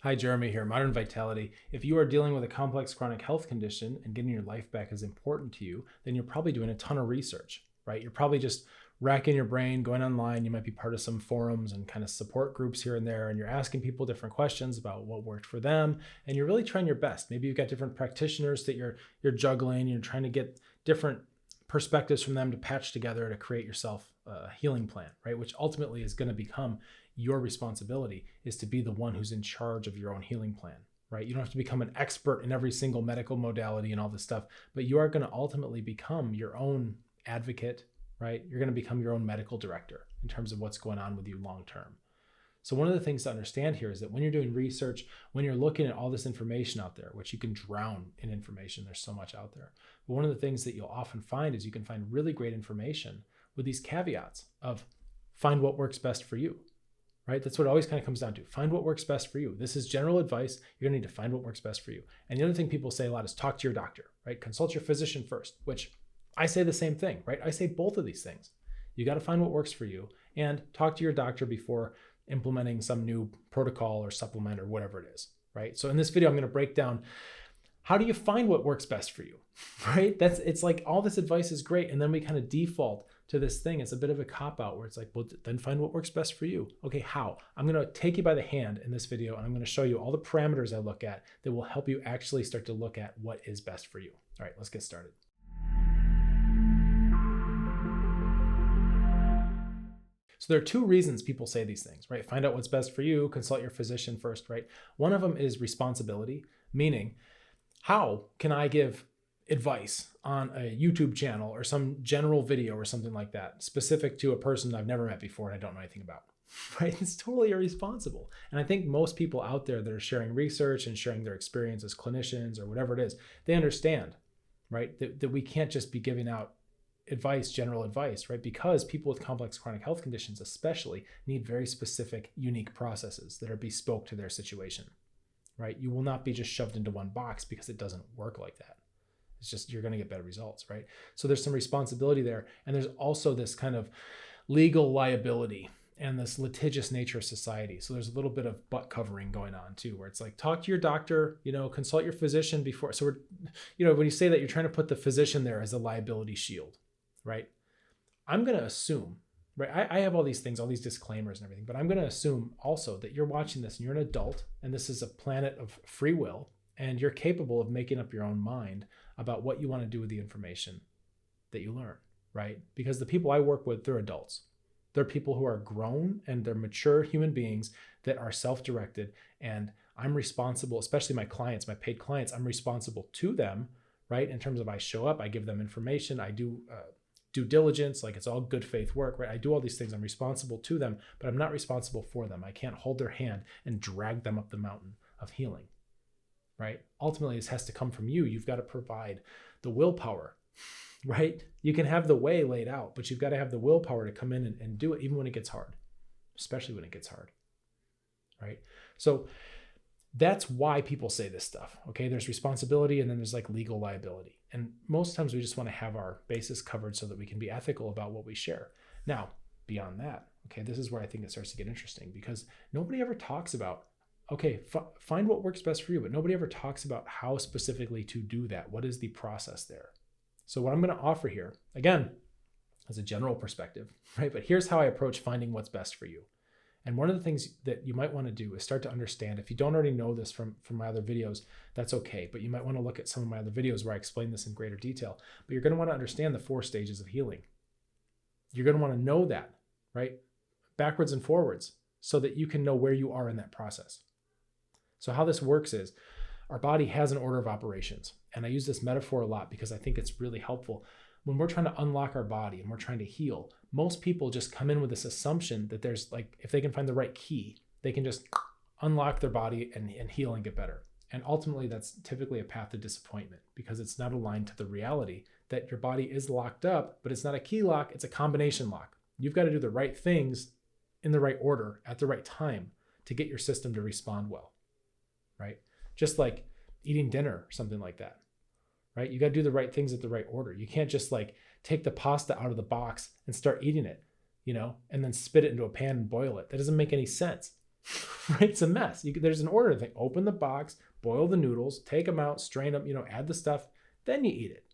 Hi, Jeremy here, Modern Vitality. If you are dealing with a complex chronic health condition and getting your life back is important to you, then you're probably doing a ton of research, right? You're probably just racking your brain, going online. You might be part of some forums and kind of support groups here and there, and you're asking people different questions about what worked for them, and you're really trying your best. Maybe you've got different practitioners that you're juggling. You're trying to get different perspectives from them to patch together to create yourself a healing plan, right? Which ultimately is going to become your responsibility, is to be the one who's in charge of your own healing plan, right? You don't have to become an expert in every single medical modality and all this stuff, but you are going to ultimately become your own advocate, right? You're going to become your own medical director in terms of what's going on with you long term. So one of the things to understand here is that when you're doing research, when you're looking at all this information out there, which you can drown in information, there's so much out there. But one of the things that you'll often find is you can find really great information with these caveats of find what works best for you, right? That's what it always kind of comes down to. Find what works best for you. This is general advice. You're gonna need to find what works best for you. And the other thing people say a lot is talk to your doctor, right? Consult your physician first, which I say the same thing, right? I say both of these things. You got to find what works for you and talk to your doctor before implementing some new protocol or supplement or whatever it is, right? So in this video, I'm going to break down how do you find what works best for you, right? It's like all this advice is great. And then we kind of default to this thing. It's a bit of a cop out where it's like, well, then find what works best for you. Okay, how? I'm going to take you by the hand in this video and I'm going to show you all the parameters I look at that will help you actually start to look at what is best for you. All right, let's get started. So there are two reasons people say these things, right? Find out what's best for you, consult your physician first, right? One of them is responsibility, meaning how can I give advice on a YouTube channel or some general video or something like that, specific to a person I've never met before and I don't know anything about, right? It's totally irresponsible. And I think most people out there that are sharing research and sharing their experience as clinicians or whatever it is, they understand, right? That we can't just be giving out advice, general advice, right? Because people with complex chronic health conditions especially need very specific, unique processes that are bespoke to their situation, right? You will not be just shoved into one box because it doesn't work like that. It's just, you're going to get better results, right? So there's some responsibility there. And there's also this kind of legal liability and this litigious nature of society. So there's a little bit of butt covering going on too, where it's like, talk to your doctor, consult your physician before. So when you say that, you're trying to put the physician there as a liability shield, right? I'm going to assume, right? I have all these things, all these disclaimers and everything, but I'm going to assume also that you're watching this and you're an adult and this is a planet of free will and you're capable of making up your own mind about what you want to do with the information that you learn, right? Because the people I work with, they're adults. They're people who are grown and they're mature human beings that are self-directed, and I'm responsible, especially my clients, my paid clients, I'm responsible to them, right? In terms of I show up, I give them information, I do due diligence, like it's all good faith work, right? I do all these things. I'm responsible to them, but I'm not responsible for them. I can't hold their hand and drag them up the mountain of healing, right? Ultimately, this has to come from you. You've got to provide the willpower, right? You can have the way laid out, but you've got to have the willpower to come in and do it, even when it gets hard, especially when it gets hard, right? So that's why people say this stuff, okay? There's responsibility and then there's like legal liability. And most times we just want to have our bases covered so that we can be ethical about what we share. Now, beyond that, okay, this is where I think it starts to get interesting because nobody ever talks about, okay, find what works best for you, but nobody ever talks about how specifically to do that. What is the process there? So what I'm going to offer here, again, as a general perspective, right? But here's how I approach finding what's best for you. And one of the things that you might want to do is start to understand, if you don't already know this from my other videos, that's okay. But you might want to look at some of my other videos where I explain this in greater detail. But you're going to want to understand the 4 stages of healing. You're going to want to know that, right? Backwards and forwards, so that you can know where you are in that process. So how this works is our body has an order of operations. And I use this metaphor a lot because I think it's really helpful. When we're trying to unlock our body and we're trying to heal, most people just come in with this assumption that there's like, if they can find the right key, they can just unlock their body and heal and get better. And ultimately that's typically a path to disappointment because it's not aligned to the reality that your body is locked up, but it's not a key lock, it's a combination lock. You've got to do the right things in the right order at the right time to get your system to respond well, right? Just like eating dinner or something like that. Right? You got to do the right things at the right order. You can't just like take the pasta out of the box and start eating it, and then spit it into a pan and boil it. That doesn't make any sense, right? It's a mess. There's an order thing. Open the box, boil the noodles, take them out, strain them, add the stuff, then you eat it,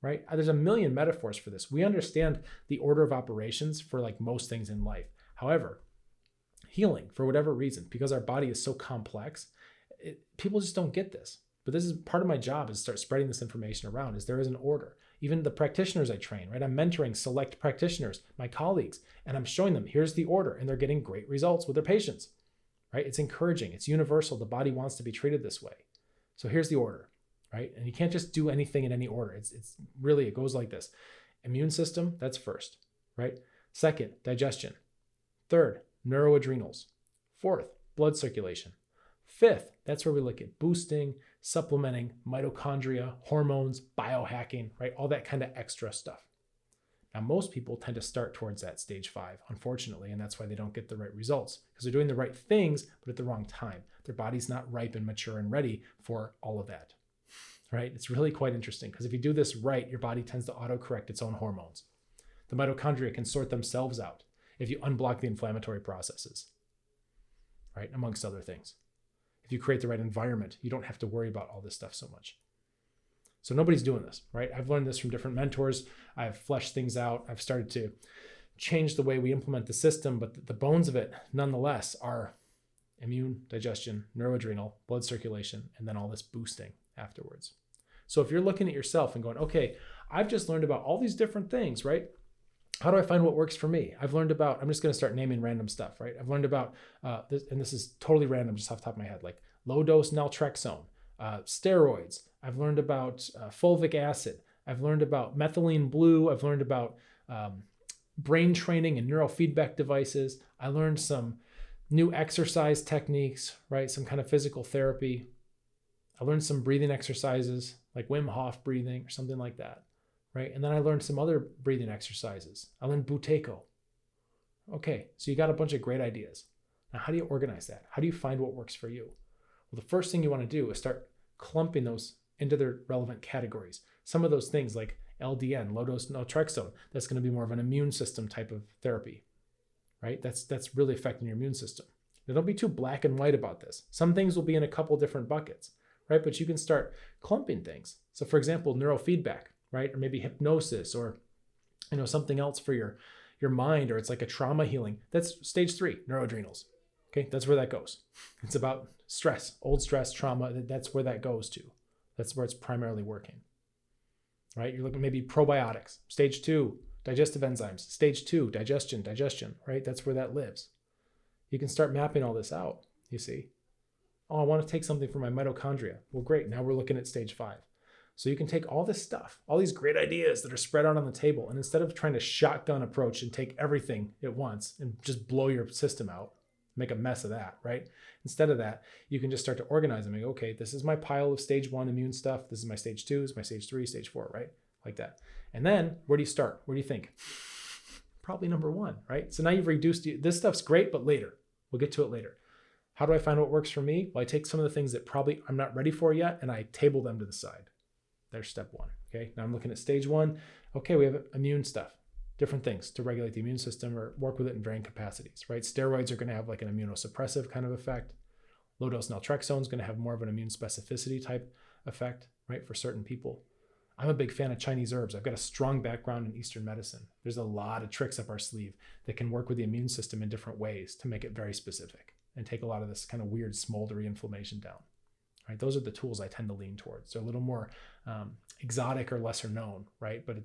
right? There's a million metaphors for this. We understand the order of operations for like most things in life. However, healing, for whatever reason, because our body is so complex, people just don't get this. But this is part of my job, is start spreading this information around, is there is an order. Even the practitioners I train, right? I'm mentoring select practitioners, my colleagues, and I'm showing them, here's the order, and they're getting great results with their patients, right? It's encouraging. It's universal. The body wants to be treated this way. So here's the order, right? And you can't just do anything in any order. It's really, it goes like this. Immune system, that's first, right? Second, digestion. Third, neuroadrenals. Fourth, blood circulation. Fifth, that's where we look at boosting, supplementing, mitochondria, hormones, biohacking, right? All that kind of extra stuff. Now, most people tend to start towards that stage 5, unfortunately, and that's why they don't get the right results, because they're doing the right things, but at the wrong time. Their body's not ripe and mature and ready for all of that, right? It's really quite interesting, because if you do this right, your body tends to autocorrect its own hormones. The mitochondria can sort themselves out if you unblock the inflammatory processes, right? Amongst other things. If you create the right environment, you don't have to worry about all this stuff so much. So nobody's doing this, right? I've learned this from different mentors. I've fleshed things out. I've started to change the way we implement the system, but the bones of it, nonetheless, are immune, digestion, neuroadrenal, blood circulation, and then all this boosting afterwards. So if you're looking at yourself and going, okay, I've just learned about all these different things, right? How do I find what works for me? I've learned about, I'm just going to start naming random stuff, right? I've learned about, this, and this is totally random, just off the top of my head, like low dose naltrexone, steroids. I've learned about fulvic acid. I've learned about methylene blue. I've learned about brain training and neurofeedback devices. I learned some new exercise techniques, right? Some kind of physical therapy. I learned some breathing exercises like Wim Hof breathing or something like that. Right? And then I learned some other breathing exercises. I learned Buteyko. Okay, so you got a bunch of great ideas. Now, how do you organize that? How do you find what works for you? Well, the first thing you want to do is start clumping those into their relevant categories. Some of those things like LDN, low-dose naltrexone, that's going to be more of an immune system type of therapy, right? That's really affecting your immune system. Now, don't be too black and white about this. Some things will be in a couple different buckets, right? But you can start clumping things. So for example, neurofeedback, right? Or maybe hypnosis, or something else for your mind, or it's like a trauma healing. That's stage 3, neuroadrenals. Okay, that's where that goes. It's about stress, old stress, trauma. That's where that goes to. That's where it's primarily working. Right? You're looking maybe probiotics. Stage 2, digestive enzymes. Stage 2, digestion, right? That's where that lives. You can start mapping all this out, you see. Oh, I want to take something for my mitochondria. Well, great. Now we're looking at stage 5. So you can take all this stuff, all these great ideas that are spread out on the table, and instead of trying to shotgun approach and take everything at once and just blow your system out, make a mess of that, right? Instead of that, you can just start to organize them and go, okay, this is my pile of stage 1 immune stuff. This is my stage 2, this is my stage 3, stage 4, right? Like that. And then where do you start? Where do you think? Probably number 1, right? So now you've reduced, this stuff's great, but later. We'll get to it later. How do I find what works for me? Well, I take some of the things that probably I'm not ready for yet, and I table them to the side. There's step 1. Okay, now I'm looking at stage 1. Okay, we have immune stuff, different things to regulate the immune system or work with it in varying capacities, right? Steroids are going to have like an immunosuppressive kind of effect. Low dose naltrexone is going to have more of an immune specificity type effect, right, for certain people. I'm a big fan of Chinese herbs. I've got a strong background in Eastern medicine. There's a lot of tricks up our sleeve that can work with the immune system in different ways to make it very specific and take a lot of this kind of weird smoldery inflammation down. Right? Those are the tools I tend to lean towards. They're a little more exotic or lesser known, right? But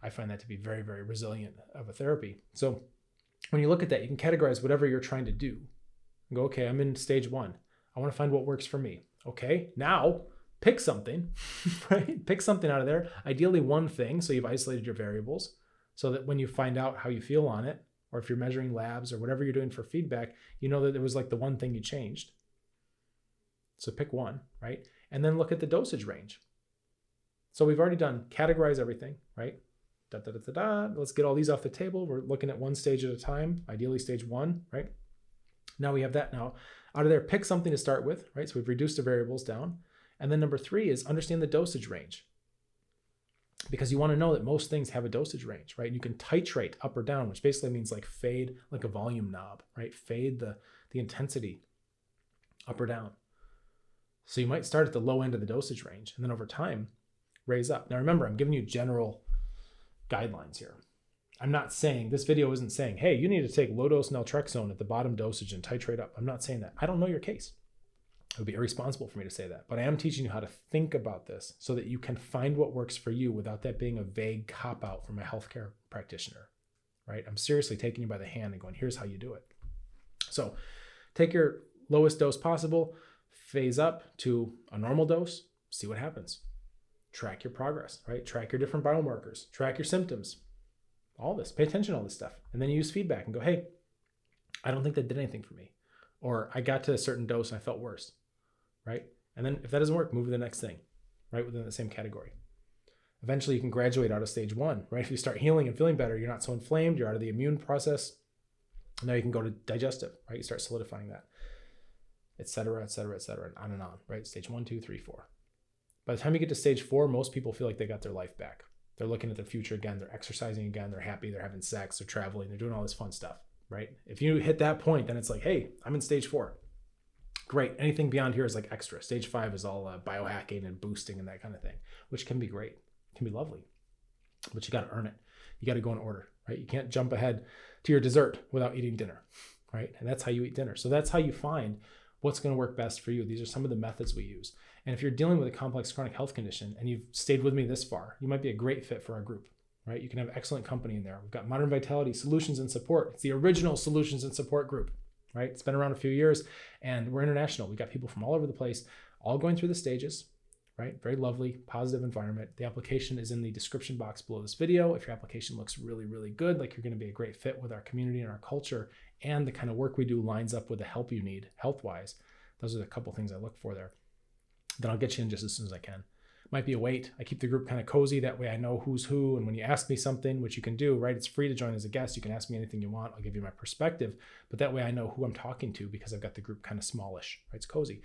I find that to be very, very resilient of a therapy. So when you look at that, you can categorize whatever you're trying to do and go, okay, I'm in stage 1. I want to find what works for me. Okay, now pick something, right? Pick something out of there. Ideally one thing, so you've isolated your variables so that when you find out how you feel on it, or if you're measuring labs or whatever you're doing for feedback, you know that it was like the one thing you changed. So pick one, right? And then look at the dosage range. So we've already done categorize everything, right? Let's get all these off the table. We're looking at one stage at a time, ideally stage 1, right? Now we have that. Now out of there, pick something to start with, right? So we've reduced the variables down. And then number 3 is understand the dosage range, because you want to know that most things have a dosage range, right? You can titrate up or down, which basically means like fade like a volume knob, right? Fade the the intensity up or down. So you might start at the low end of the dosage range and then over time raise up. Now remember, I'm giving you general guidelines here. I'm not saying, this video isn't saying, hey, you need to take low dose naltrexone at the bottom dosage and titrate up. I'm not saying that. I don't know your case. It would be irresponsible for me to say that, but I am teaching you how to think about this so that you can find what works for you without that being a vague cop-out from a healthcare practitioner, right? I'm seriously taking you by the hand and going, here's how you do it. So take your lowest dose possible, phase up to a normal dose, see what happens. Track your progress, right? Track your different biomarkers, track your symptoms, all this, pay attention to all this stuff. And then use feedback and go, hey, I don't think that did anything for me. Or I got to a certain dose and I felt worse, right? And then if that doesn't work, move to the next thing, right? Within the same category. Eventually you can graduate out of stage 1, right? If you start healing and feeling better, you're not so inflamed, you're out of the immune process. Now you can go to digestive, right? You start solidifying that, et cetera, and on and on, right? Stage 1, 2, 3, 4. By the time you get to stage 4, most people feel like they got their life back. They're looking at their future again. They're exercising again. They're happy. They're having sex. They're traveling. They're doing all this fun stuff, right? If you hit that point, then it's like, hey, I'm in stage 4. Great. Anything beyond here is like extra. Stage 5 is all biohacking and boosting and that kind of thing, which can be great. It can be lovely, but you got to earn it. You got to go in order, right? You can't jump ahead to your dessert without eating dinner, right? And that's how you eat dinner. So that's how you find what's going to work best for you. These are some of the methods we use. And if you're dealing with a complex chronic health condition and you've stayed with me this far, you might be a great fit for our group, right? You can have excellent company in there. We've got Modern Vitality Solutions and Support. It's the original Solutions and Support group, right? It's been around a few years and we're international. We've got people from all over the place, all going through the stages, right? Very lovely, positive environment. The application is in the description box below this video. If your application looks really, really good, like you're going to be a great fit with our community and our culture, and the kind of work we do lines up with the help you need health-wise, those are the couple things I look for there. Then I'll get you in just as soon as I can. Might be a wait. I keep the group kind of cozy. That way I know who's who. And when you ask me something, which you can do, right? It's free to join as a guest. You can ask me anything you want. I'll give you my perspective. But that way I know who I'm talking to because I've got the group kind of smallish, right? It's cozy.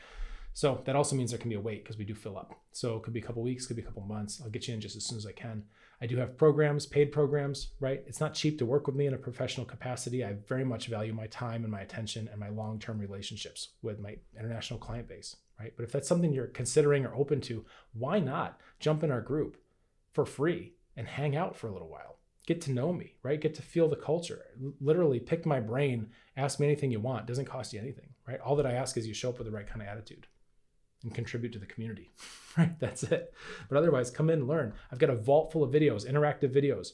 So that also means there can be a wait because we do fill up. So it could be a couple weeks, could be a couple months. I'll get you in just as soon as I can. I do have programs, paid programs, right? It's not cheap to work with me in a professional capacity. I very much value my time and my attention and my long-term relationships with my international client base, right? But if that's something you're considering or open to, why not jump in our group for free and hang out for a little while? Get to know me, right? Get to feel the culture. Literally pick my brain, ask me anything you want. It doesn't cost you anything, right? All that I ask is you show up with the right kind of attitude and contribute to the community, right? That's it. But otherwise, come in and learn. I've got a vault full of videos, interactive videos.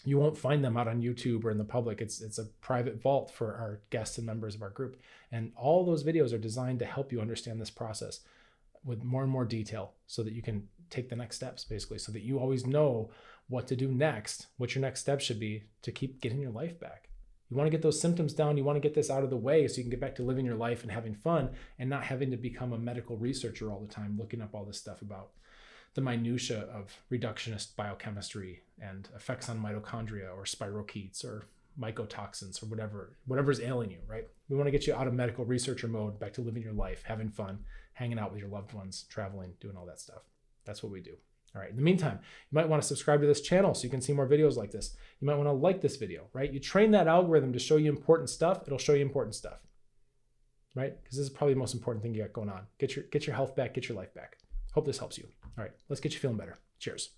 You won't find them out on YouTube or in the public. It's a private vault for our guests and members of our group. And all those videos are designed to help you understand this process with more and more detail so that you can take the next steps, basically, so that you always know what to do next, what your next step should be to keep getting your life back. You want to get those symptoms down. You want to get this out of the way so you can get back to living your life and having fun and not having to become a medical researcher all the time, looking up all this stuff about the minutia of reductionist biochemistry and effects on mitochondria or spirochetes or mycotoxins or whatever's ailing you, right? We want to get you out of medical researcher mode, back to living your life, having fun, hanging out with your loved ones, traveling, doing all that stuff. That's what we do. All right. In the meantime, you might want to subscribe to this channel so you can see more videos like this. You might want to like this video, right? You train that algorithm to show you important stuff. It'll show you important stuff, right? Because this is probably the most important thing you got going on. Get your health back, get your life back. Hope this helps you. All right. Let's get you feeling better. Cheers.